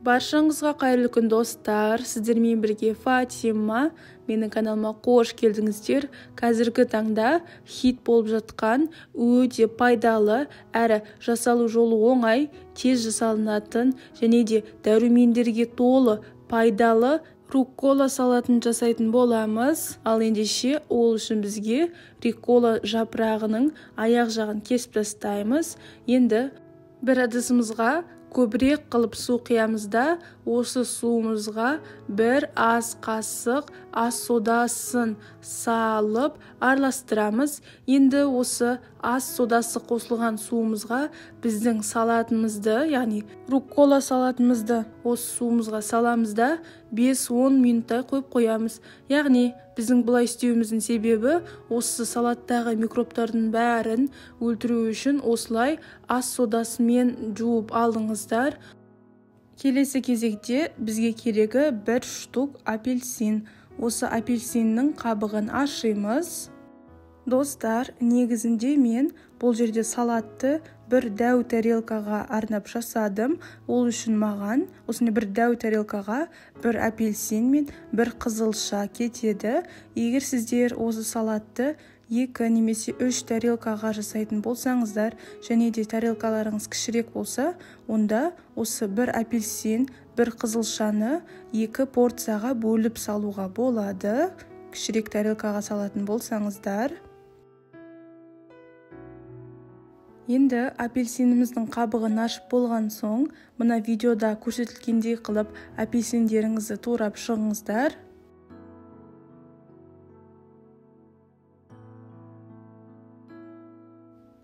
Баршаңызға қайырлы күн достар, сіздермен бірге Фатима, менің каналыма қош келдіңіздер. Қазіргі таңда хит болып жатқан өте пайдалы әрі жасалу жолы оңай, тез жасалынатын және де дәрумендерге толы пайдалы руккола салатын жасайтын боламыз. Ал ендеше ол үшін бізге руккола жапырағының аяқ жағын кесіп тастаймыз. Енді бір ыдысымызға көбірек қылып су құямыз да, осы суымызға бір ас қасық ас содасын салып араластырамыз. Енді осы ас содасы қосылған суымызға біздің салатымызды, яғни руккола салатымызды осы суымызға саламыз да 5-10 минуттай қойып қоямыз. Яғни біздің бұлай істеуіміздің себебі осы салаттағы микробтардың бәрін өлтіру үшін осылай ас содасымен жуып алдыңыздар. Келесі кезекте бізге керегі 1 штук апельсин. Осы апельсиннің қабығын ашимыз. Достар, негізінде мен бұл жерде салатты бір дәу тарелкаға арнап жасадым. Ол үшін маған осыны бір дәу тарелкаға бір апельсин мен бір қызылша кетеді. Егер сіздер осы салатты 2 немесе 3 тарелкаға жасайтын болсаңыздар, және де тарелкаларыңыз кішірек болса, онда осы бір апельсин, бір қызылшаны 2 порцияға бөліп салуға болады. Кішірек тарелкаға салатын болсаңыздар. Енді апельсиніміздің қабығын ашып болған соң, мына видеода көрсетілгендей қылып апельсиндеріңізді турап шығыңыздар.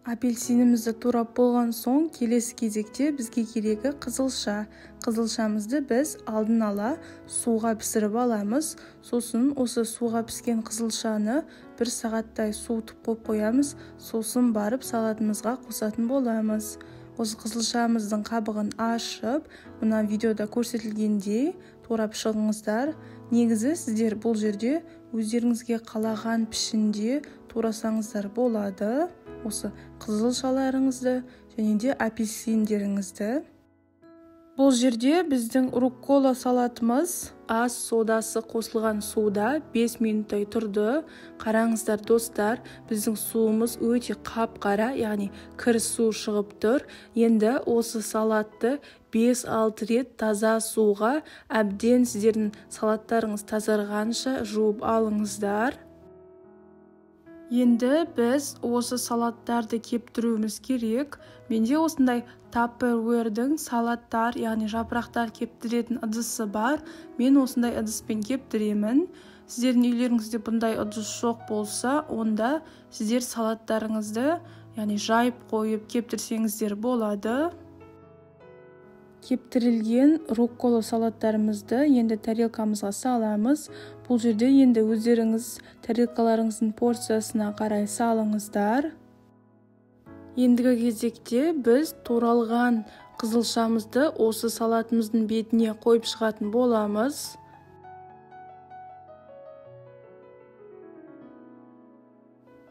Апельсинімізді турап болған соң, келесі кезекте бізге керегі қызылша. Қызылшамызды біз алдын ала суға пісіріп аламыз. Сосын осы суға піскен қызылшаны 1 сағаттай суытып қоямыз. Сосын барып салатымызға қосатын боламыз. Осы қызылшамыздың қабығын ашып, мына видеода көрсетілгендей турап шығыңыздар. Негізі сіздер бұл жерде өздеріңізге қалаған пішінде турасаңыздар болады. Осы қызылшаларыңызды және де апельсиндеріңізді. Бұл жерде біздің руккола салатымыз ас содасы қосылған суда 5 минуттай тұрды. Қараңыздар достар, біздің суымыз өте қап-қара, яғни кір су шығып тұр. Енді осы салатты 5-6 рет таза суға әбден сіздердің салаттарыңыз тазарғанша жуып алыңыздар. Енді біз осы салаттарды кептіруіміз керек. Менде осындай Tupperware'дің салаттар, яғни жапырақтар кептіретін ыдысы бар. Мен осындай ыдыспен кептіремін. Сіздердің үйлеріңізде бұндай ыдыс жоқ болса, онда сіздер салаттарыңызды, яғни жайып қойып кептірсеңіздер болады. Кептірілген руккола салаттарымызды енді тарелкамызға саламыз. Бұл жерде енді өздеріңіз тарелкаларыңыздың порциясына қарай салыңыздар. Ендігі кезекте біз туралған қызылшамызды осы салатымыздың бетіне қойып шығатын боламыз.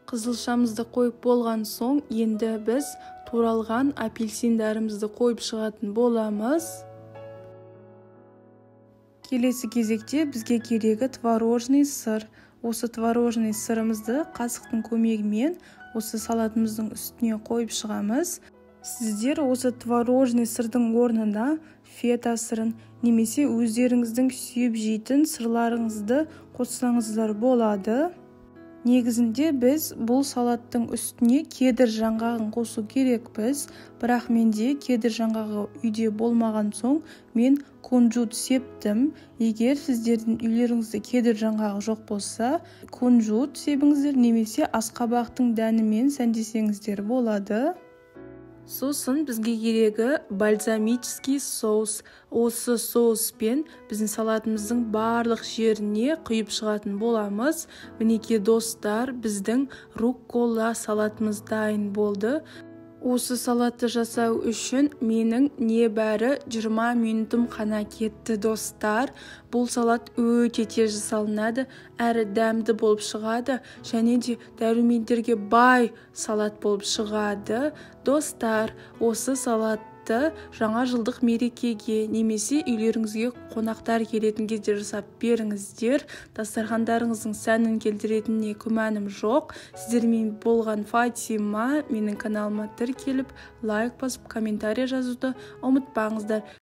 Қызылшамызды қойып болған соң, енді біз туралған апельсиндарымызды қойып шығатын боламыз. Келесі кезекте бізге керегі творожный сыр. Осы творожный сырымызды қасықтың көмегімен осы салатымыздың үстіне қойып шығамыз. Сіздер осы творожный сырдың орнына фета сырын немесе өздеріңіздің сүйіп жейтін сырларыңызды қоссаңыздар болады. Негізінде біз бұл салаттың үстіне кедір жаңғағын қосу керекпіз, бірақ менде кедір жаңғағы үйде болмаған соң мен кунжут септім. Егер сіздердің үйлеріңізде кедір жаңғағы жоқ болса, кунжут себіңіздер немесе асқабақтың дәнімен сәндесеңіздер болады. Сосын бізге керегі бальзамический соус. Осы соуспен біздің салатымыздың барлық жеріне құйып шығатын боламыз. Мінекей достар, біздің руккола салатымыз дайын болды. Осы салатты жасау үшін менің небәрі 20 минутым қана кетті достар. Бұл салат өте тез жасалынады, әрі дәмді болып шығады, және де дәрумендерге бай салат болып шығады. Достар, осы салат тіпті жаңа жылдық мерекеге немесе үйлеріңізге қонақтар келетін кезде жасап беріңіздер. Дастархандарыңыздың сәнін келтіретініне күмәнім жоқ. Сіздермен болған Фатима. Менің каналыма тіркеліп, лайк басып, комментарий жазуды ұмытпаңыздар.